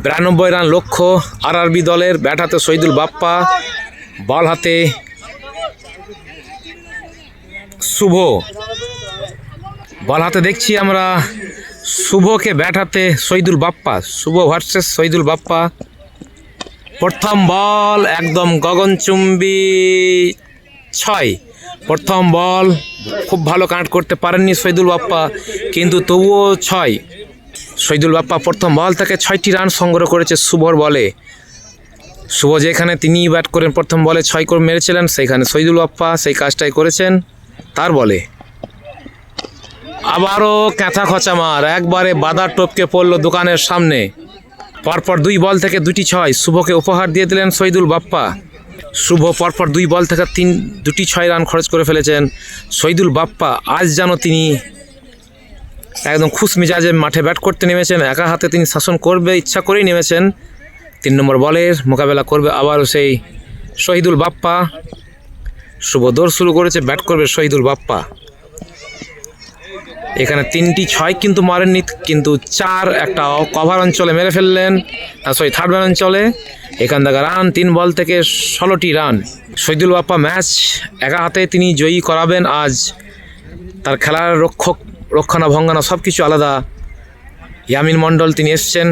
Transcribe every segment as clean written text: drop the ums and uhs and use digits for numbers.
92 run লক্ষ্য RRB দলের। Bat হাতে শহীদুল বাপ্পা, বল হাতে শুভ। বল হাতে দেখছি আমরা শুভকে, ব্যাট হাতে শহীদুল বাপ্পা। শুভ ভার্সেস শহীদুল বাপ্পা। প্রথম বল একদম গগনচুম্বী 6। প্রথম বল খুব ভালো কানেক্ট করতে পারেননি শহীদুল বাপ্পা, কিন্তু তবুও 6। শহীদুল বাপ্পা প্রথম বল থেকে 6টি রান সংগ্রহ করেছে শুভর বলে। শুভ যেখানে তিনি ব্যাট করেন প্রথম বলে 6 করে মেরেছিলেন, সেইখানে শহীদুল বাপ্পা সেই কাজটাই করেছেন তার বলে। আবারও ক্যাঁথা খচা মার, একবারে বাদার টপকে পড়ল দোকানের সামনে। পরপর 2 বল থেকে 2টি 6 শুভকে উপহার দিয়ে দিলেন শহীদুল বাপ্পা। শুভ পরপর 2 বল থেকে 2টি 6 রান খরচ করে ফেলেছেন। শহীদুল বাপ্পা আজ যেন তিনি একদম খুশ মেজাজে মাঠে ব্যাট করতে নেমেছেন। একা হাতে তিনি শাসন করবে ইচ্ছা করেই নেমেছেন। 3 নম্বর বলের মোকাবেলা করবে আবারও সেই শহীদুল বাপ্পা। শুভ দৌড় শুরু করেছে, ব্যাট করবে শহীদুল বাপ্পা। এখানে 3টি 6 কিন্তু মারেননি, কিন্তু 4 একটা কভার অঞ্চলে মেরে ফেললেন, থার্ড ম্যান অঞ্চলে। এখান থেকে রান 3 বল থেকে 16টি রান। শহীদুল বাপ্পা ম্যাচ একা হাতে তিনি জয়ী করাবেন আজ। তার খেলার রক্ষণা ভঙ্গনা সব কিছু আলাদা। ইয়ামিন মণ্ডল তিনি এসছেন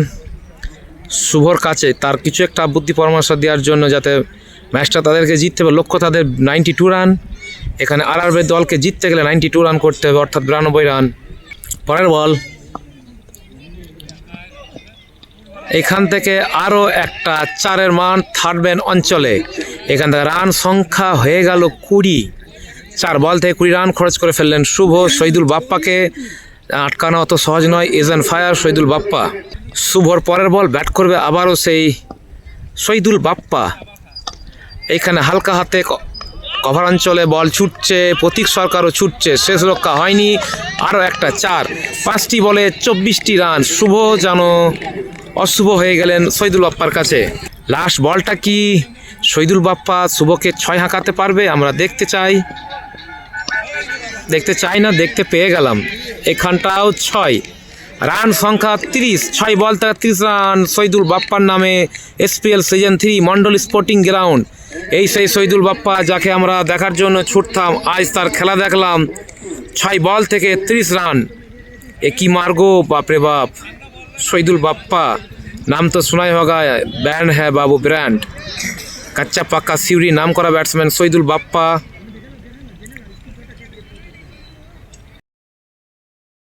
শুভর কাছে তার কিছু একটা বুদ্ধি পরামর্শ দেওয়ার জন্য, যাতে ম্যাচটা তাদেরকে জিততে হবে। লক্ষ্য তাদের 92 রান। এখানে আরআরবি দলকে জিততে গেলে 92 রান করতে হবে, অর্থাৎ 92 রান। পরের বল এখান থেকে আরও একটা 4-এর মান থার্ড ম্যান অঞ্চলে। এখান থেকে রান সংখ্যা হয়ে গেল 20। 4 বল থেকে 20 রান খরচ করে ফেললেন শুভ। শহীদুল বাপ্পাকে আটকানো অত সহজ নয়। Agent fire Shahidul Bappa. শুভর পরের বল ব্যাট করবে আবারও সেই শহীদুল বাপ্পা। এইখানে হালকা হাতে কভার অঞ্চলে বল ছুটছে, প্রতীক সরকারও ছুটছে, শেষ রক্ষা হয়নি। আরও একটা 4। 5টি বলে 24টি রান। শুভ যেন অশুভ হয়ে গেলেন শহীদুল বাপ্পার কাছে। লাস্ট বলটা কি শহীদুল বাপ্পা শুভকে 6 হাঁকাতে পারবে? আমরা দেখতে চাই না, দেখতে পেয়ে গেলাম। এখানটাও 6। রান সংখ্যা 30। 6 বল থেকে 30 রান শহীদুল বাপ্পার নামে। SPL season 3 Mondal sporting ground. এই সেই শহীদুল বাপ্পা যাকে আমরা দেখার জন্য ছুটতাম, আজ তার খেলা দেখলাম। 6 বল থেকে 30 রান। এ কি মার্গো, বাপরে বাপ। শহীদুল বাপ্পা নাম তো শোনাই হোগা, ব্র্যান্ড হ্যাঁ বাবু, ব্র্যান্ড। কাচ্চা পাক্কা সিউড়ি নাম করা ব্যাটসম্যান শহীদুল বাপ্পা।